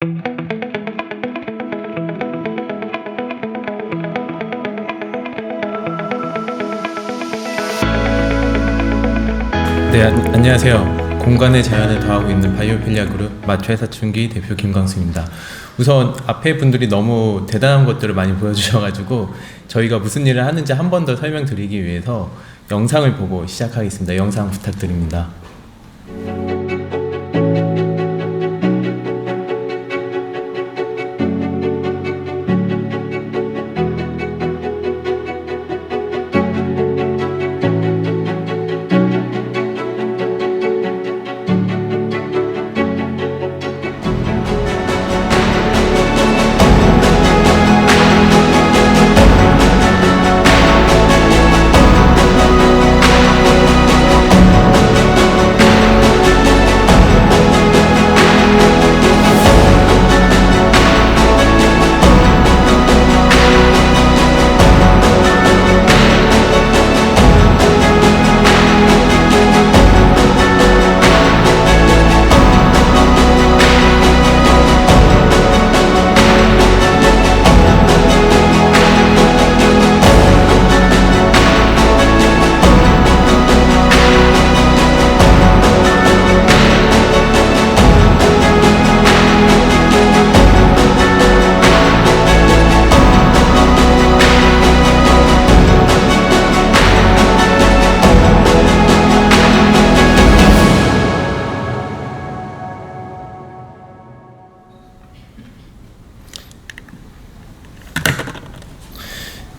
네, 안녕하세요. 공간의 자연을 더하고 있는 바이오필리아 그룹 마초의 사춘기 대표 김광수입니다. 우선 앞에 분들이 너무 대단한 것들을 많이 보여주셔가지고 저희가 무슨 일을 하는지 한 번 더 설명드리기 위해서 영상을 보고 시작하겠습니다. 영상 부탁드립니다.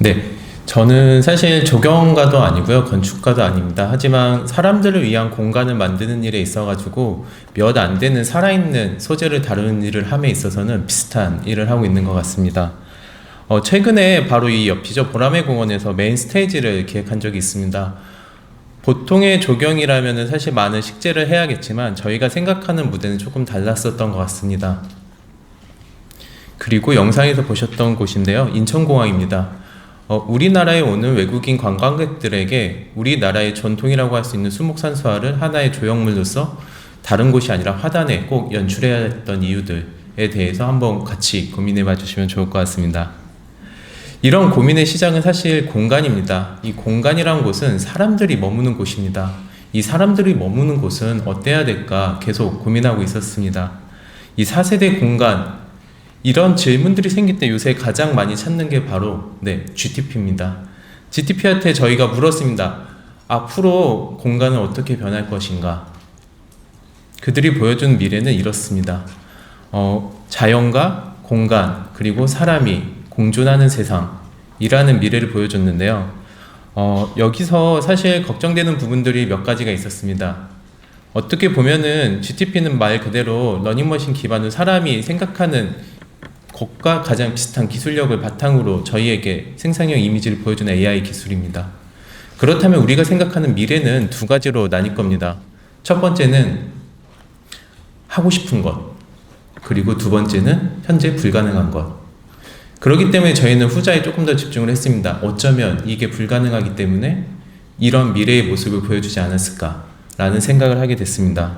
네, 저는 사실 조경가도 아니고요, 건축가도 아닙니다. 하지만 사람들을 위한 공간을 만드는 일에 있어가지고 몇 안 되는 살아있는 소재를 다루는 일을 함에 있어서는 비슷한 일을 하고 있는 것 같습니다. 최근에 바로 이 옆이죠, 보라매 공원에서 메인 스테이지를 기획한 적이 있습니다. 보통의 조경이라면 사실 많은 식재를 해야겠지만 저희가 생각하는 무대는 조금 달랐었던 것 같습니다. 그리고 영상에서 보셨던 곳인데요, 인천공항입니다. 우리나라에 오는 외국인 관광객들에게 우리나라의 전통이라고 할 수 있는 수목산수화를 하나의 조형물로서 다른 곳이 아니라 화단에 꼭 연출해야 했던 이유들에 대해서 한번 같이 고민해 봐 주시면 좋을 것 같습니다. 이런 고민의 시작은 사실 공간입니다. 이 공간이란 곳은 사람들이 머무는 곳입니다. 이 사람들이 머무는 곳은 어때야 될까 계속 고민하고 있었습니다. 이 4세대 공간, 이런 질문들이 생길 때 요새 가장 많이 찾는 게 바로 GTP입니다. GTP한테 저희가 물었습니다. 앞으로 공간은 어떻게 변할 것인가? 그들이 보여준 미래는 이렇습니다. 자연과 공간 그리고 사람이 공존하는 세상이라는 미래를 보여줬는데요. 여기서 사실 걱정되는 부분들이 몇 가지가 있었습니다. 어떻게 보면은 GTP는 말 그대로 러닝머신 기반으로 사람이 생각하는 것과 가장 비슷한 기술력을 바탕으로 저희에게 생성형 이미지를 보여주는 AI 기술입니다. 그렇다면 우리가 생각하는 미래는 두 가지로 나뉠 겁니다. 첫 번째는 하고 싶은 것, 그리고 두 번째는 현재 불가능한 것. 그렇기 때문에 저희는 후자에 조금 더 집중을 했습니다. 어쩌면 이게 불가능하기 때문에 이런 미래의 모습을 보여주지 않았을까라는 생각을 하게 됐습니다.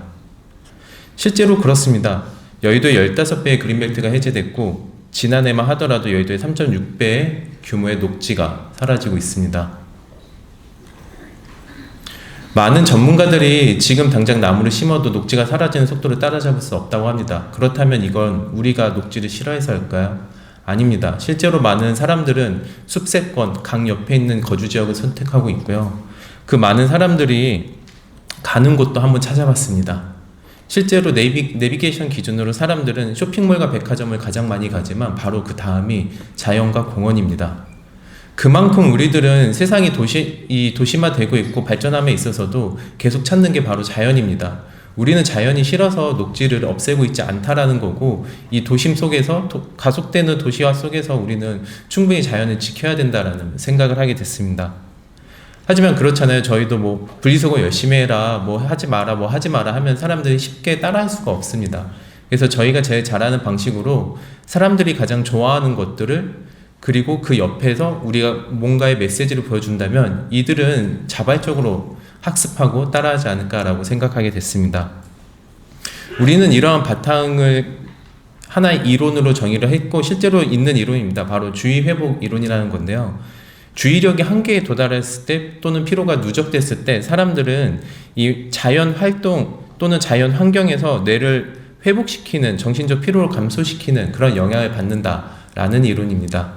실제로 그렇습니다. 여의도의 15배의 그린벨트가 해제됐고 지난해만 하더라도 여의도의 3.6배의 규모의 녹지가 사라지고 있습니다. 많은 전문가들이 지금 당장 나무를 심어도 녹지가 사라지는 속도를 따라잡을 수 없다고 합니다. 그렇다면 이건 우리가 녹지를 싫어해서일까요? 아닙니다. 실제로 많은 사람들은 숲세권, 강 옆에 있는 거주지역을 선택하고 있고요. 그 많은 사람들이 가는 곳도 한번 찾아봤습니다. 실제로 내비게이션 기준으로 사람들은 쇼핑몰과 백화점을 가장 많이 가지만 바로 그 다음이 자연과 공원입니다. 그만큼 우리들은 세상이 도시화되고 있고 발전함에 있어서도 계속 찾는 게 바로 자연입니다. 우리는 자연이 싫어서 녹지를 없애고 있지 않다라는 거고, 이 도심 속에서 가속되는 도시화 속에서 우리는 충분히 자연을 지켜야 된다라는 생각을 하게 됐습니다. 하지만 그렇잖아요. 저희도 분리수거 열심히 해라, 하지 마라, 하지 마라 하면 사람들이 쉽게 따라할 수가 없습니다. 그래서 저희가 제일 잘하는 방식으로 사람들이 가장 좋아하는 것들을, 그리고 그 옆에서 우리가 뭔가의 메시지를 보여준다면 이들은 자발적으로 학습하고 따라하지 않을까라고 생각하게 됐습니다. 우리는 이러한 바탕을 하나의 이론으로 정의를 했고 실제로 있는 이론입니다. 바로 주의 회복 이론이라는 건데요. 주의력이 한계에 도달했을 때 또는 피로가 누적됐을 때 사람들은 이 자연 활동 또는 자연 환경에서 뇌를 회복시키는, 정신적 피로를 감소시키는 그런 영향을 받는다라는 이론입니다.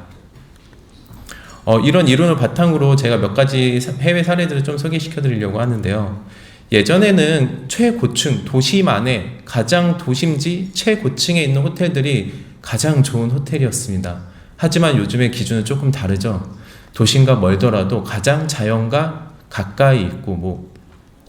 이런 이론을 바탕으로 제가 몇 가지 해외 사례들을 좀 소개시켜 드리려고 하는데요. 예전에는 최고층, 도심안에 가장 도심지 최고층에 있는 호텔들이 가장 좋은 호텔이었습니다. 하지만 요즘의 기준은 조금 다르죠. 도심과 멀더라도 가장 자연과 가까이 있고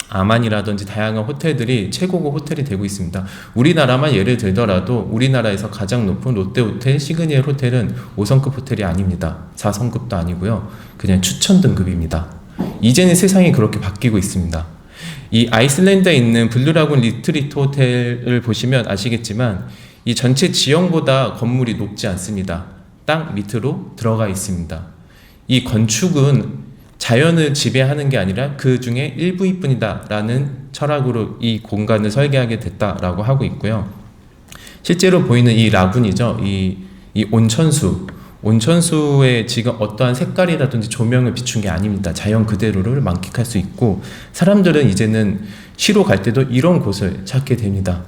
아만이라든지 다양한 호텔들이 최고급 호텔이 되고 있습니다. 우리나라만 예를 들더라도 우리나라에서 가장 높은 롯데호텔, 시그니엘 호텔은 5성급 호텔이 아닙니다. 4성급도 아니고요. 그냥 추천 등급입니다. 이제는 세상이 그렇게 바뀌고 있습니다. 이 아이슬란드에 있는 블루라군 리트리트 호텔을 보시면 아시겠지만 이 전체 지형보다 건물이 높지 않습니다. 땅 밑으로 들어가 있습니다. 이 건축은 자연을 지배하는 게 아니라 그 중에 일부일 뿐이다 라는 철학으로 이 공간을 설계하게 됐다라고 하고 있고요. 실제로 보이는 이 라군이죠. 이 온천수에 지금 어떠한 색깔이라든지 조명을 비춘 게 아닙니다. 자연 그대로를 만끽할 수 있고 사람들은 이제는 쉬러 갈 때도 이런 곳을 찾게 됩니다.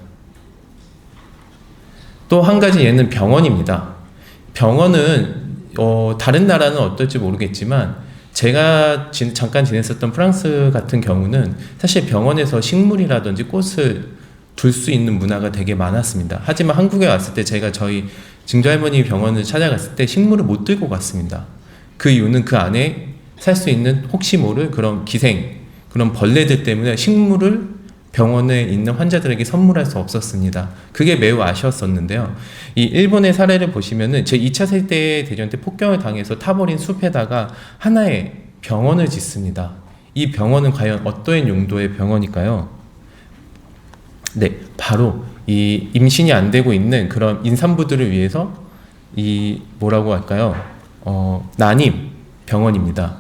또 한 가지 얘는 병원입니다. 병원은 다른 나라는 어떨지 모르겠지만 제가 잠깐 지냈었던 프랑스 같은 경우는 사실 병원에서 식물이라든지 꽃을 둘 수 있는 문화가 되게 많았습니다. 하지만 한국에 왔을 때 제가 저희 증조할머니 병원을 찾아갔을 때 식물을 못 들고 갔습니다. 그 이유는 그 안에 살 수 있는 혹시 모를 그런 그런 벌레들 때문에 식물을 병원에 있는 환자들에게 선물할 수 없었습니다. 그게 매우 아쉬웠었는데요. 이 일본의 사례를 보시면은 제 2차 세계대전 때 폭격을 당해서 타버린 숲에다가 하나의 병원을 짓습니다. 이 병원은 과연 어떠한 용도의 병원일까요? 네, 바로 이 임신이 안 되고 있는 그런 임산부들을 위해서 이 뭐라고 할까요? 난임 병원입니다.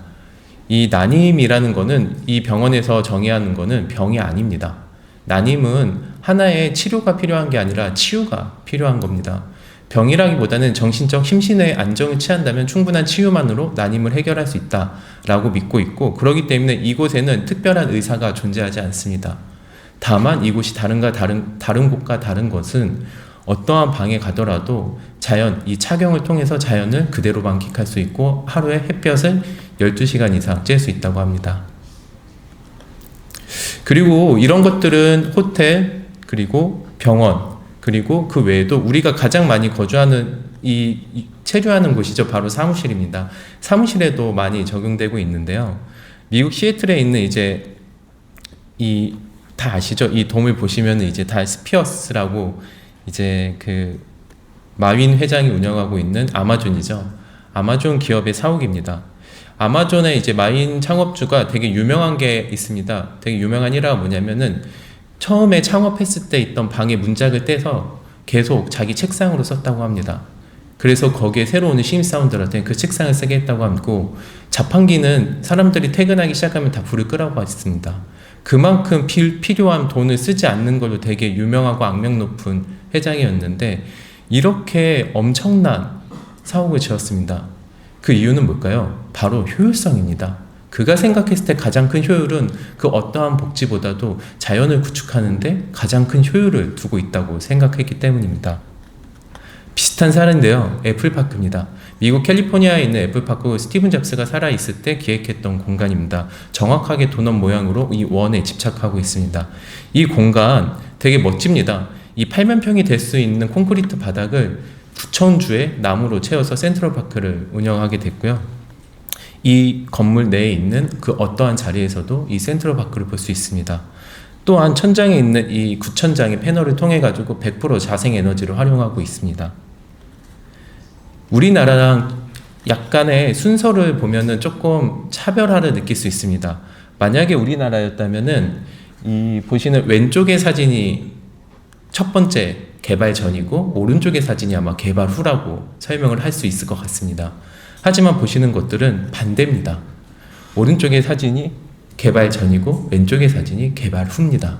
이 난임이라는 거는 이 병원에서 정의하는 거는 병이 아닙니다. 난임은 하나의 치료가 필요한 게 아니라 치유가 필요한 겁니다. 병이라기보다는 정신적 심신의 안정을 취한다면 충분한 치유만으로 난임을 해결할 수 있다라고 믿고 있고 그렇기 때문에 이곳에는 특별한 의사가 존재하지 않습니다. 다만 이곳이 다른 곳과 다른 것은 어떠한 방에 가더라도 자연, 이 착용을 통해서 자연을 그대로 만끽할 수 있고 하루에 햇볕을 12시간 이상 쬐 수 있다고 합니다. 그리고 이런 것들은 호텔, 그리고 병원, 그리고 그 외에도 우리가 가장 많이 거주하는 체류하는 곳이죠. 바로 사무실입니다. 사무실에도 많이 적용되고 있는데요. 미국 시애틀에 있는 이제 다 아시죠? 이 돔을 보시면 이제 다 스피어스라고 이제 그 마윈 회장이 운영하고 있는 아마존이죠. 아마존 기업의 사옥입니다. 아마존의 이제 마윈 창업주가 되게 유명한 게 있습니다. 되게 유명한 일화가 뭐냐면은 처음에 창업했을 때 있던 방의 문짝을 떼서 계속 자기 책상으로 썼다고 합니다. 그래서 거기에 새로 오는 신입사원들한테 그 책상을 쓰게 했다고 하고 자판기는 사람들이 퇴근하기 시작하면 다 불을 끄라고 했습니다. 그만큼 필요한 돈을 쓰지 않는 걸로 되게 유명하고 악명 높은 회장이었는데 이렇게 엄청난 사옥을 지었습니다. 그 이유는 뭘까요? 바로 효율성입니다. 그가 생각했을 때 가장 큰 효율은 그 어떠한 복지보다도 자연을 구축하는데 가장 큰 효율을 두고 있다고 생각했기 때문입니다. 비슷한 사례인데요. 애플파크입니다. 미국 캘리포니아에 있는 애플파크 스티븐 잡스가 살아있을 때 기획했던 공간입니다. 정확하게 도넛 모양으로 이 원에 집착하고 있습니다. 이 공간 되게 멋집니다. 이 8만 평이 될 수 있는 콘크리트 바닥을 9,000주의 나무로 채워서 센트럴파크를 운영하게 됐고요. 이 건물 내에 있는 그 어떠한 자리에서도 이 센트럴파크를 볼 수 있습니다. 또한 천장에 있는 이 9,000장의 패널을 통해 가지고 100% 자생에너지를 활용하고 있습니다. 우리나라랑 약간의 순서를 보면은 조금 차별화를 느낄 수 있습니다. 만약에 우리나라였다면은 이 보시는 왼쪽의 사진이 첫 번째 개발 전이고 오른쪽의 사진이 아마 개발 후라고 설명을 할 수 있을 것 같습니다. 하지만 보시는 것들은 반대입니다. 오른쪽의 사진이 개발 전이고 왼쪽의 사진이 개발 후입니다.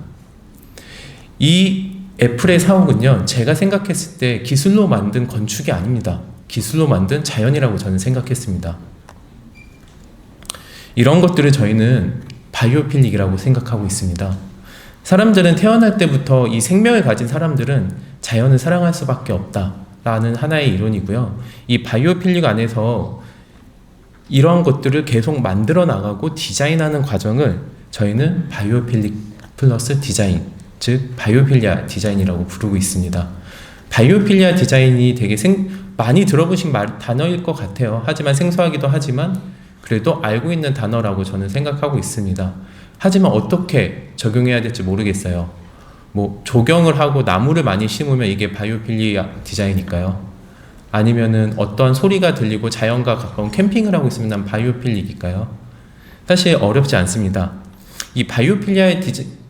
이 애플의 사옥은요, 제가 생각했을 때 기술로 만든 건축이 아닙니다. 기술로 만든 자연이라고 저는 생각했습니다. 이런 것들을 저희는 바이오필릭이라고 생각하고 있습니다. 사람들은 태어날 때부터 이 생명을 가진 사람들은 자연을 사랑할 수밖에 없다라는 하나의 이론이고요. 이 바이오필릭 안에서 이러한 것들을 계속 만들어 나가고 디자인하는 과정을 저희는 바이오필릭 플러스 디자인, 즉 바이오필리아 디자인이라고 부르고 있습니다. 바이오필리아 디자인이 되게 많이 들어보신 단어일 것 같아요. 하지만 생소하기도 하지만 그래도 알고 있는 단어라고 저는 생각하고 있습니다. 하지만 어떻게 적용해야 될지 모르겠어요. 뭐 조경을 하고 나무를 많이 심으면 이게 바이오필리아 디자인일까요? 아니면은 어떠한 소리가 들리고 자연과 가까운 캠핑을 하고 있으면 난 바이오필릭일까요? 사실 어렵지 않습니다. 이 바이오필리아의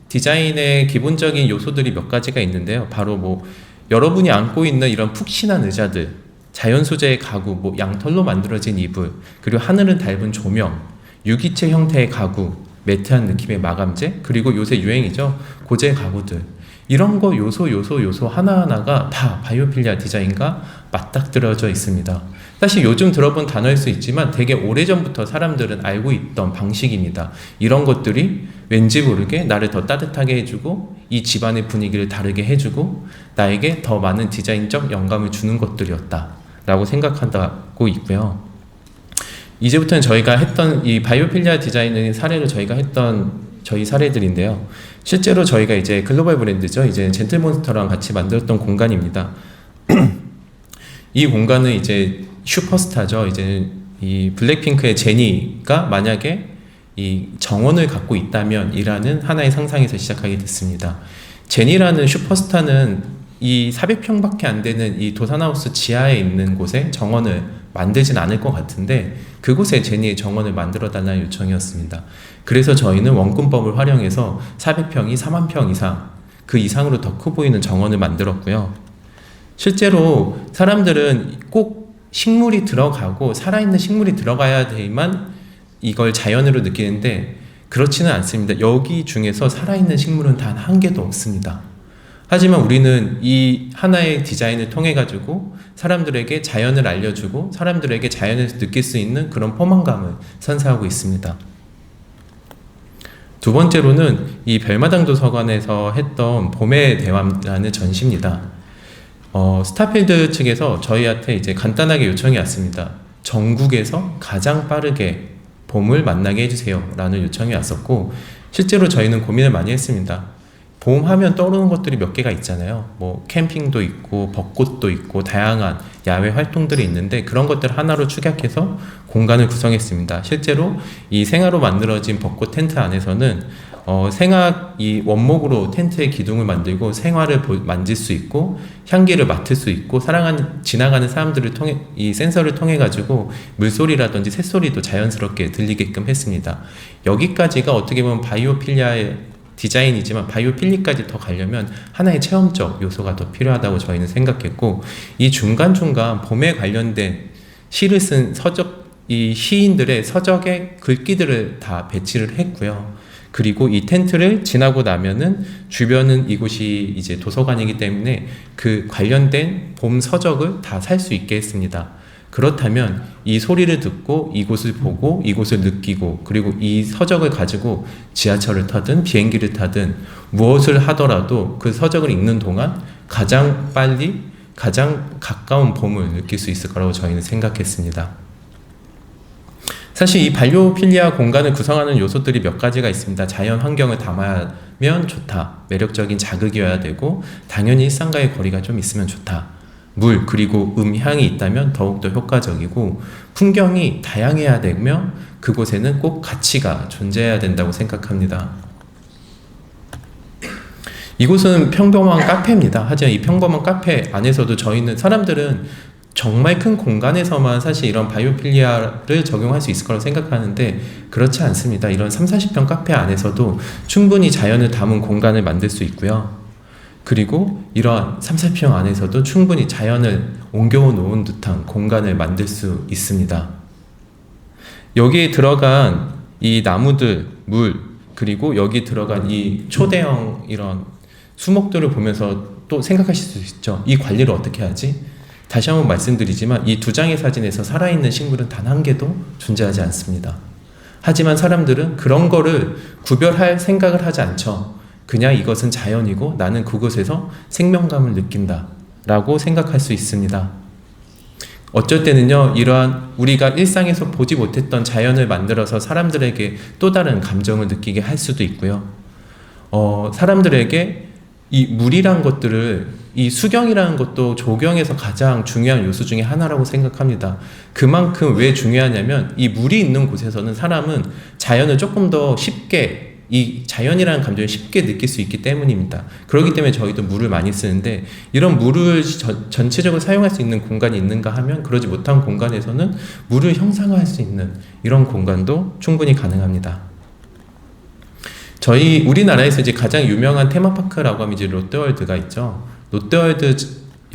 디자인의 기본적인 요소들이 몇 가지가 있는데요. 바로 뭐 여러분이 안고 있는 이런 푹신한 의자들, 자연 소재의 가구, 뭐 양털로 만들어진 이불, 그리고 하늘을 닮은 조명, 유기체 형태의 가구, 매트한 느낌의 마감재, 그리고 요새 유행이죠. 고제 가구들. 이런 거 요소 하나하나가 다 바이오필리아 디자인과 맞닥뜨려져 있습니다. 사실 요즘 들어본 단어일 수 있지만 되게 오래전부터 사람들은 알고 있던 방식입니다. 이런 것들이 왠지 모르게 나를 더 따뜻하게 해주고 이 집안의 분위기를 다르게 해주고 나에게 더 많은 디자인적 영감을 주는 것들이었다 라고 생각하고 있고요. 이제부터는 저희가 했던 이 바이오필리아 디자인의 사례를 저희가 했던 저희 사례들인데요. 실제로 저희가 이제 글로벌 브랜드죠. 이제 젠틀몬스터랑 같이 만들었던 공간입니다. 이 공간은 이제 슈퍼스타죠. 이제 이 블랙핑크의 제니가 만약에 이 정원을 갖고 있다면 이라는 하나의 상상에서 시작하게 됐습니다. 제니라는 슈퍼스타는 이 400평밖에 안 되는 이 도산하우스 지하에 있는 곳에 정원을 만들진 않을 것 같은데 그곳에 제니의 정원을 만들어 달라는 요청이었습니다. 그래서 저희는 원근법을 활용해서 400평이 4만 평 이상, 그 이상으로 더 커 보이는 정원을 만들었고요. 실제로 사람들은 꼭 식물이 들어가고 살아있는 식물이 들어가야만 이걸 자연으로 느끼는데 그렇지는 않습니다. 여기 중에서 살아있는 식물은 단 한 개도 없습니다. 하지만 우리는 이 하나의 디자인을 통해 가지고 사람들에게 자연을 알려주고 사람들에게 자연에서 느낄 수 있는 그런 포만감을 선사하고 있습니다. 두 번째로는 이 별마당 도서관에서 했던 봄의 대화라는 전시입니다. 스타필드 측에서 저희한테 이제 간단하게 요청이 왔습니다. 전국에서 가장 빠르게 봄을 만나게 해주세요 라는 요청이 왔었고 실제로 저희는 고민을 많이 했습니다. 봄 하면 떠오르는 것들이 몇 개가 있잖아요. 뭐 캠핑도 있고 벚꽃도 있고 다양한 야외 활동들이 있는데 그런 것들 하나로 축약해서 공간을 구성했습니다. 실제로 이 생화로 만들어진 벚꽃 텐트 안에서는 생화 이 원목으로 텐트의 기둥을 만들고 생화를 만질 수 있고 향기를 맡을 수 있고 지나가는 사람들을 통해 이 센서를 통해 가지고 물소리라든지 새소리도 자연스럽게 들리게끔 했습니다. 여기까지가 어떻게 보면 바이오필리아의 디자인이지만 바이오필리까지 더 가려면 하나의 체험적 요소가 더 필요하다고 저희는 생각했고 이 중간중간 봄에 관련된 시를 쓴 이 시인들의 서적의 글귀들을 다 배치를 했고요. 그리고 이 텐트를 지나고 나면은 주변은 이곳이 이제 도서관이기 때문에 그 관련된 봄 서적을 다 살 수 있게 했습니다. 그렇다면 이 소리를 듣고 이곳을 보고 이곳을 느끼고 그리고 이 서적을 가지고 지하철을 타든 비행기를 타든 무엇을 하더라도 그 서적을 읽는 동안 가장 빨리 가장 가까운 봄을 느낄 수 있을 거라고 저희는 생각했습니다. 사실 이 바이오필리아 공간을 구성하는 요소들이 몇 가지가 있습니다. 자연 환경을 담으면 좋다. 매력적인 자극이어야 되고 당연히 일상과의 거리가 좀 있으면 좋다. 물 그리고 향이 있다면 더욱더 효과적이고 풍경이 다양해야 되며 그곳에는 꼭 가치가 존재해야 된다고 생각합니다. 이곳은 평범한 카페입니다. 하지만 이 평범한 카페 안에서도 사람들은 정말 큰 공간에서만 사실 이런 바이오필리아를 적용할 수 있을 거라고 생각하는데 그렇지 않습니다. 이런 30-40평 카페 안에서도 충분히 자연을 담은 공간을 만들 수 있고요. 그리고 이러한 30-40평 안에서도 충분히 자연을 옮겨놓은 듯한 공간을 만들 수 있습니다. 여기에 들어간 이 나무들, 물, 그리고 여기 들어간 이 초대형 이런 수목들을 보면서 또 생각하실 수 있죠. 이 관리를 어떻게 하지? 다시 한번 말씀드리지만 이 두 장의 사진에서 살아있는 식물은 단 한 개도 존재하지 않습니다. 하지만 사람들은 그런 거를 구별할 생각을 하지 않죠. 그냥 이것은 자연이고 나는 그곳에서 생명감을 느낀다 라고 생각할 수 있습니다. 어쩔 때는요, 이러한 우리가 일상에서 보지 못했던 자연을 만들어서 사람들에게 또 다른 감정을 느끼게 할 수도 있고요. 사람들에게 이 물이란 것들을, 이 수경이라는 것도 조경에서 가장 중요한 요소 중에 하나라고 생각합니다. 그만큼 왜 중요하냐면 이 물이 있는 곳에서는 사람은 자연을 조금 더 쉽게, 이 자연이라는 감정을 쉽게 느낄 수 있기 때문입니다. 그렇기 때문에 저희도 물을 많이 쓰는데, 이런 물을 전체적으로 사용할 수 있는 공간이 있는가 하면 그러지 못한 공간에서는 물을 형상화할 수 있는 이런 공간도 충분히 가능합니다. 저희 우리나라에서 이제 가장 유명한 테마파크라고 하면 이제 롯데월드가 있죠. 롯데월드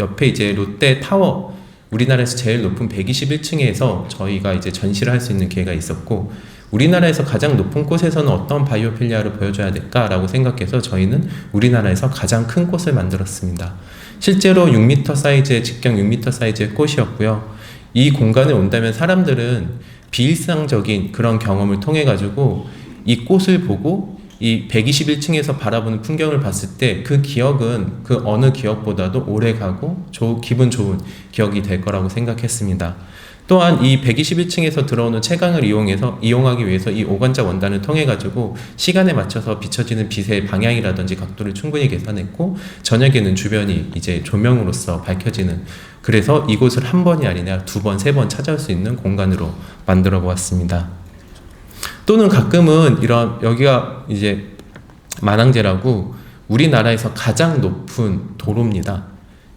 옆에 이제 롯데타워, 우리나라에서 제일 높은 121층에서 저희가 이제 전시를 할 수 있는 기회가 있었고, 우리나라에서 가장 높은 곳에서는 어떤 바이오필리아를 보여줘야 될까라고 생각해서 저희는 우리나라에서 가장 큰 꽃을 만들었습니다. 실제로 6m 사이즈의, 직경 6m 사이즈의 꽃이었고요. 이 공간에 온다면 사람들은 비일상적인 그런 경험을 통해 가지고 이 꽃을 보고 이 121층에서 바라보는 풍경을 봤을 때 그 기억은 그 어느 기억보다도 오래가고 기분 좋은 기억이 될 거라고 생각했습니다. 또한 이 121층에서 들어오는 채광을 이용하기 위해서 이 오관자 원단을 통해 가지고 시간에 맞춰서 비춰지는 빛의 방향이라든지 각도를 충분히 계산했고, 저녁에는 주변이 이제 조명으로서 밝혀지는, 그래서 이곳을 한 번이 아니라 두 번, 세 번 찾아올 수 있는 공간으로 만들어 보았습니다. 또는 가끔은 이런, 여기가 이제 만항제라고 우리나라에서 가장 높은 도로입니다.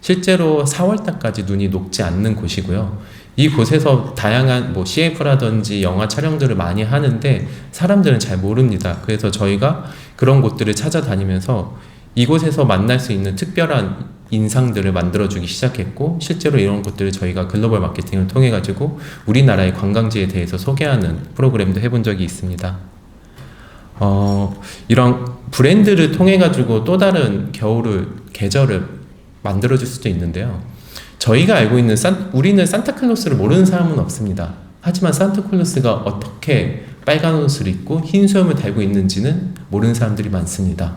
실제로 4월달까지 눈이 녹지 않는 곳이고요. 이곳에서 다양한 CF라든지 영화 촬영들을 많이 하는데 사람들은 잘 모릅니다. 그래서 저희가 그런 곳들을 찾아다니면서 이곳에서 만날 수 있는 특별한 인상들을 만들어주기 시작했고, 실제로 이런 것들을 저희가 글로벌 마케팅을 통해 가지고 우리나라의 관광지에 대해서 소개하는 프로그램도 해본 적이 있습니다. 이런 브랜드를 통해 가지고 또 다른 계절을 만들어줄 수도 있는데요. 저희가 알고 있는 우리는 산타클로스를 모르는 사람은 없습니다. 하지만 산타클로스가 어떻게 빨간 옷을 입고 흰 수염을 달고 있는지는 모르는 사람들이 많습니다.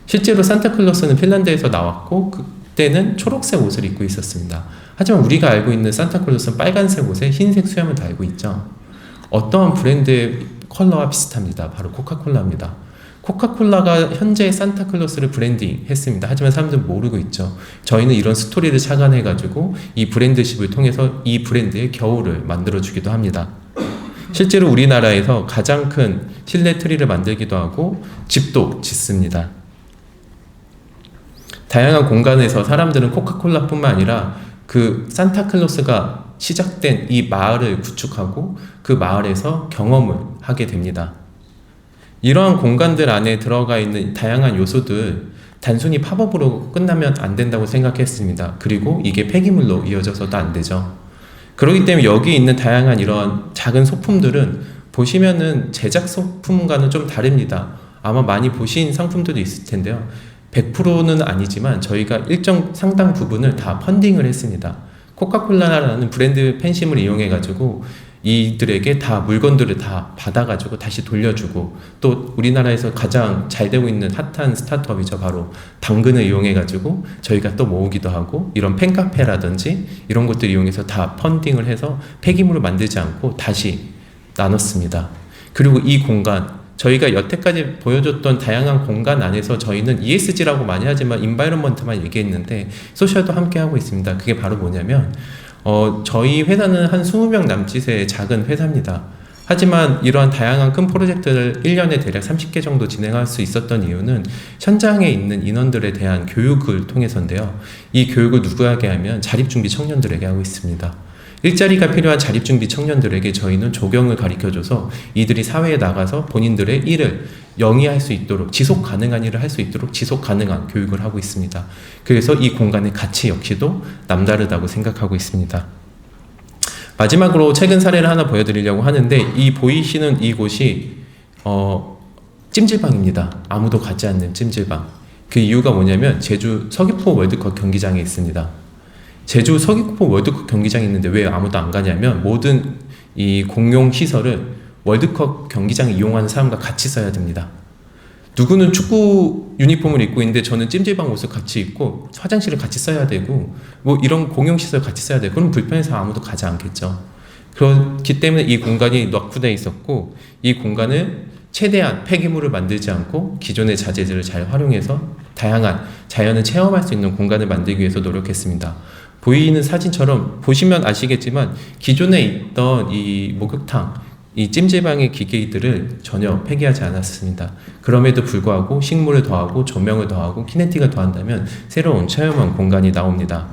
실제로 산타클로스는 핀란드에서 나왔고 그때는 초록색 옷을 입고 있었습니다. 하지만 우리가 알고 있는 산타클로스는 빨간색 옷에 흰색 수염을 달고 있죠. 어떠한 브랜드의 컬러와 비슷합니다. 바로 코카콜라입니다. 코카콜라가 현재 산타클로스를 브랜딩 했습니다. 하지만 사람들은 모르고 있죠. 저희는 이런 스토리를 착안해가지고 이 브랜드십을 통해서 이 브랜드의 겨울을 만들어주기도 합니다. 실제로 우리나라에서 가장 큰 실내 트리를 만들기도 하고 집도 짓습니다. 다양한 공간에서 사람들은 코카콜라뿐만 아니라 그 산타클로스가 시작된 이 마을을 구축하고 그 마을에서 경험을 하게 됩니다. 이러한 공간들 안에 들어가 있는 다양한 요소들, 단순히 팝업으로 끝나면 안 된다고 생각했습니다. 그리고 이게 폐기물로 이어져서도 안 되죠. 그렇기 때문에 여기 있는 다양한 이런 작은 소품들은 보시면은 제작 소품과는 좀 다릅니다. 아마 많이 보신 상품들도 있을 텐데요. 100%는 아니지만 저희가 일정 상당 부분을 다 펀딩을 했습니다. 코카콜라라는 브랜드 팬심을 이용해가지고 이들에게 다 물건들을 다 받아가지고 다시 돌려주고, 또 우리나라에서 가장 잘 되고 있는 핫한 스타트업이죠. 바로 당근을 이용해가지고 저희가 또 모으기도 하고, 이런 팬카페라든지 이런 것들 이용해서 다 펀딩을 해서 폐기물을 만들지 않고 다시 나눴습니다. 그리고 이 공간, 저희가 여태까지 보여줬던 다양한 공간 안에서 저희는 ESG라고 많이 하지만 인바이러먼트만 얘기했는데 소셜도 함께 하고 있습니다. 그게 바로 뭐냐면 저희 회사는 한 20명 남짓의 작은 회사입니다. 하지만 이러한 다양한 큰 프로젝트를 1년에 대략 30개 정도 진행할 수 있었던 이유는 현장에 있는 인원들에 대한 교육을 통해서인데요. 이 교육을 누구에게 하면 자립준비 청년들에게 하고 있습니다. 일자리가 필요한 자립준비 청년들에게 저희는 조경을 가르쳐줘서 이들이 사회에 나가서 본인들의 일을 영위할 수 있도록, 지속 가능한 일을 할 수 있도록 지속 가능한 교육을 하고 있습니다. 그래서 이 공간의 가치 역시도 남다르다고 생각하고 있습니다. 마지막으로 최근 사례를 하나 보여드리려고 하는데, 이 보이시는 이곳이 찜질방입니다. 아무도 가지 않는 찜질방. 그 이유가 뭐냐면 제주 서귀포 월드컵 경기장에 있습니다. 제주 서귀포 월드컵 경기장이 있는데 왜 아무도 안 가냐면 모든 이 공용 시설을 월드컵 경기장을 이용하는 사람과 같이 써야 됩니다. 누구는 축구 유니폼을 입고 있는데 저는 찜질방 옷을 같이 입고 화장실을 같이 써야 되고 뭐 이런 공용 시설 같이 써야 되고 그럼 불편해서 아무도 가지 않겠죠. 그렇기 때문에 이 공간이 낙후되어 있었고 이 공간을 최대한 폐기물을 만들지 않고 기존의 자재들을 잘 활용해서 다양한 자연을 체험할 수 있는 공간을 만들기 위해서 노력했습니다. 보이는 사진처럼 보시면 아시겠지만 기존에 있던 이 목욕탕, 이 찜질방의 기계들을 전혀 폐기하지 않았습니다. 그럼에도 불구하고 식물을 더하고 조명을 더하고 키네틱을 더한다면 새로운 체험형 공간이 나옵니다.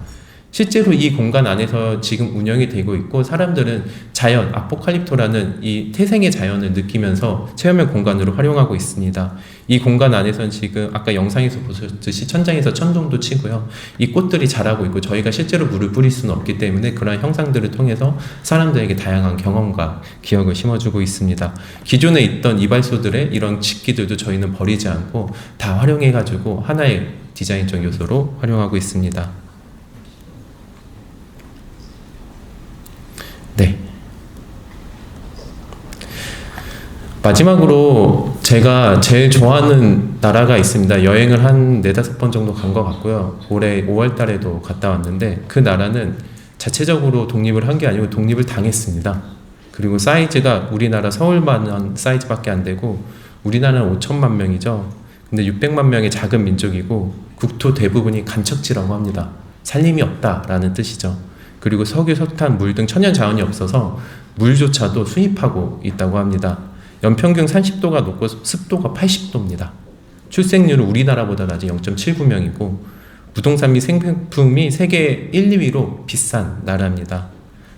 실제로 이 공간 안에서 지금 운영이 되고 있고 사람들은 자연, 아포칼립토라는 이 태생의 자연을 느끼면서 체험형 공간으로 활용하고 있습니다. 이 공간 안에서는 지금 아까 영상에서 보셨듯이 천장에서 천둥도 치고요. 이 꽃들이 자라고 있고 저희가 실제로 물을 뿌릴 수는 없기 때문에 그러한 형상들을 통해서 사람들에게 다양한 경험과 기억을 심어주고 있습니다. 기존에 있던 이발소들의 이런 집기들도 저희는 버리지 않고 다 활용해가지고 하나의 디자인적 요소로 활용하고 있습니다. 네. 마지막으로 제가 제일 좋아하는 나라가 있습니다. 여행을 한 4-5번 정도 간 것 같고요. 올해 5월 달에도 갔다 왔는데 그 나라는 자체적으로 독립을 한 게 아니고 독립을 당했습니다. 그리고 사이즈가 우리나라 서울만 사이즈밖에 안 되고 우리나라는 5천만 명이죠. 근데 600만 명의 작은 민족이고 국토 대부분이 간척지라고 합니다. 살림이 없다라는 뜻이죠. 그리고 석유, 석탄, 물 등 천연 자원이 없어서 물조차도 수입하고 있다고 합니다. 연평균 30도가 높고 습도가 80도입니다. 출생률은 우리나라보다 낮은 0.79명이고 부동산 및 생필품이 세계 1, 2위로 비싼 나라입니다.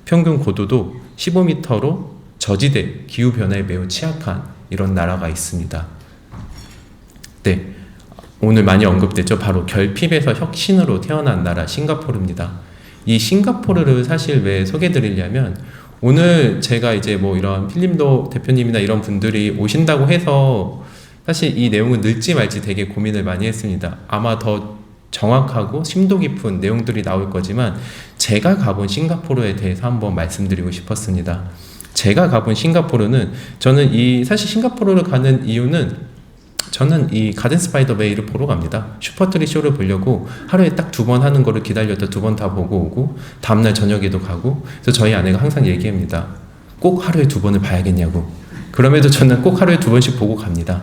평균 고도도 15m로 저지대, 기후변화에 매우 취약한 이런 나라가 있습니다. 네, 오늘 많이 언급됐죠. 바로 결핍에서 혁신으로 태어난 나라 싱가포르입니다. 이 싱가포르를 사실 왜 소개해드리려면 오늘 제가 이제 뭐 이런 필림도 대표님이나 이런 분들이 오신다고 해서 사실 이 내용은 늘지 말지 되게 고민을 많이 했습니다. 아마 더 정확하고 심도 깊은 내용들이 나올 거지만 제가 가본 싱가포르에 대해서 한번 말씀드리고 싶었습니다. 제가 가본 싱가포르는 저는 사실 싱가포르를 가는 이유는 저는 이 가든 스파이더 베이를 보러 갑니다. 슈퍼트리 쇼를 보려고 하루에 딱 2번 하는 거를 기다렸다 2번 다 보고 오고 다음날 저녁에도 가고 그래서 저희 아내가 항상 얘기합니다. 꼭 하루에 2번을 봐야겠냐고. 그럼에도 저는 꼭 하루에 2번씩 보고 갑니다.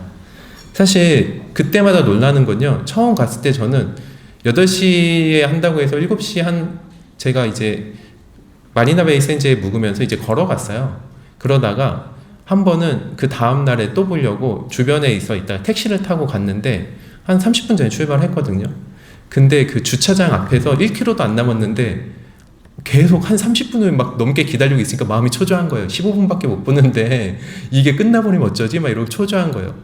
사실 그때마다 놀라는 건요. 처음 갔을 때 저는 8시에 한다고 해서 7시 제가 이제 마리나 베이 샌즈에 묵으면서 이제 걸어갔어요. 그러다가 한 번은 그 다음 날에 또 보려고 주변에 있다 택시를 타고 갔는데 한 30분 전에 출발했거든요. 근데 그 주차장 앞에서 1km도 안 남았는데 계속 한 30분을 막 넘게 기다리고 있으니까 마음이 초조한 거예요. 15분밖에 못 보는데 이게 끝나버리면 어쩌지? 막 이러고 초조한 거예요.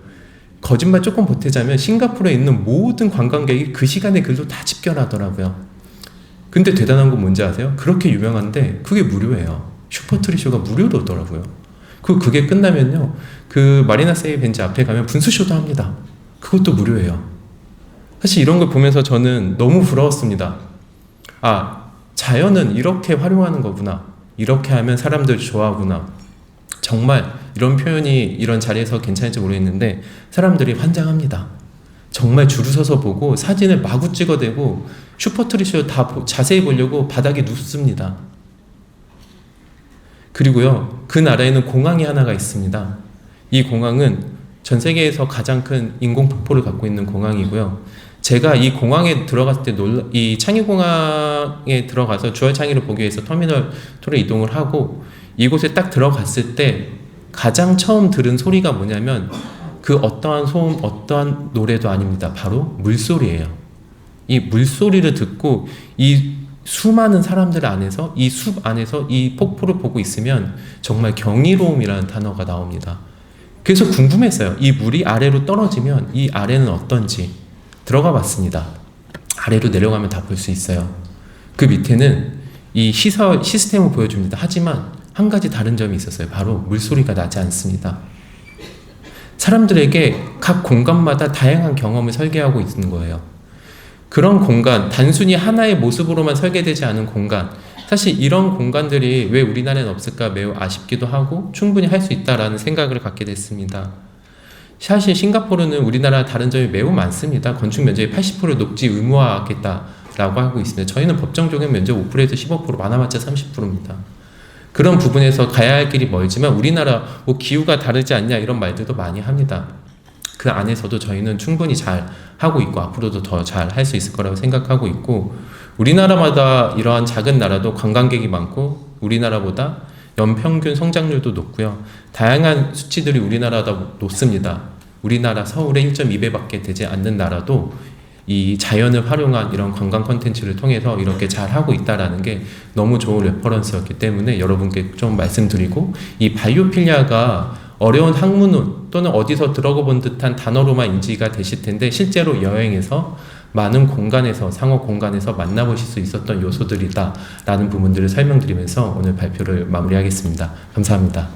거짓말 조금 보태자면 싱가포르에 있는 모든 관광객이 그 시간에 글로 다 집결하더라고요. 근데 대단한 건 뭔지 아세요? 그렇게 유명한데 그게 무료예요. 슈퍼트리쇼가 무료로 오더라고요. 그게 끝나면요, 그 마리나 세이 벤지 앞에 가면 분수쇼도 합니다. 그것도 무료예요. 사실 이런 걸 보면서 저는 너무 부러웠습니다. 아, 자연은 이렇게 활용하는 거구나. 이렇게 하면 사람들 좋아하구나. 정말 이런 표현이 이런 자리에서 괜찮을지 모르겠는데 사람들이 환장합니다. 정말 줄을 서서 보고 사진을 마구 찍어대고 슈퍼트리쇼 다 자세히 보려고 바닥에 눕습니다. 그리고요, 그 나라에는 공항이 하나가 있습니다. 이 공항은 전 세계에서 가장 큰 인공폭포를 갖고 있는 공항이고요. 제가 이 공항에 들어갔을 때 이 창의공항에 들어가서 주얼 창의를 보기 위해서 터미널 2로 이동을 하고 이곳에 딱 들어갔을 때 가장 처음 들은 소리가 뭐냐면 그 어떠한 소음, 어떠한 노래도 아닙니다. 바로 물소리예요. 이 물소리를 듣고 이 수많은 사람들 안에서 이 숲 안에서 이 폭포를 보고 있으면 정말 경이로움이라는 단어가 나옵니다. 그래서 궁금했어요. 이 물이 아래로 떨어지면 이 아래는 어떤지 들어가 봤습니다. 아래로 내려가면 다 볼 수 있어요. 그 밑에는 이 시스템을 보여줍니다. 하지만 한 가지 다른 점이 있었어요. 바로 물소리가 나지 않습니다. 사람들에게 각 공간마다 다양한 경험을 설계하고 있는 거예요. 그런 공간, 단순히 하나의 모습으로만 설계되지 않은 공간, 사실 이런 공간들이 왜 우리나라에는 없을까 매우 아쉽기도 하고 충분히 할 수 있다라는 생각을 갖게 됐습니다. 사실 싱가포르는 우리나라 다른 점이 매우 많습니다. 건축 면적의 80%를 녹지 의무화하겠다라고 하고 있습니다. 저희는 법정적인 면적 5%에서 15%, 많아봤자 30%입니다. 그런 부분에서 가야 할 길이 멀지만 우리나라 뭐 기후가 다르지 않냐 이런 말들도 많이 합니다. 그 안에서도 저희는 충분히 잘 하고 있고 앞으로도 더 잘 할 수 있을 거라고 생각하고 있고, 우리나라마다 이러한 작은 나라도 관광객이 많고 우리나라보다 연평균 성장률도 높고요. 다양한 수치들이 우리나라보다 높습니다. 우리나라 서울의 1.2배밖에 되지 않는 나라도 이 자연을 활용한 이런 관광 콘텐츠를 통해서 이렇게 잘 하고 있다라는 게 너무 좋은 레퍼런스였기 때문에 여러분께 좀 말씀드리고, 이 바이오필리아가 어려운 학문 또는 어디서 들어본 듯한 단어로만 인지가 되실 텐데 실제로 여행에서 많은 공간에서 상호 공간에서 만나보실 수 있었던 요소들이다 라는 부분들을 설명드리면서 오늘 발표를 마무리하겠습니다. 감사합니다.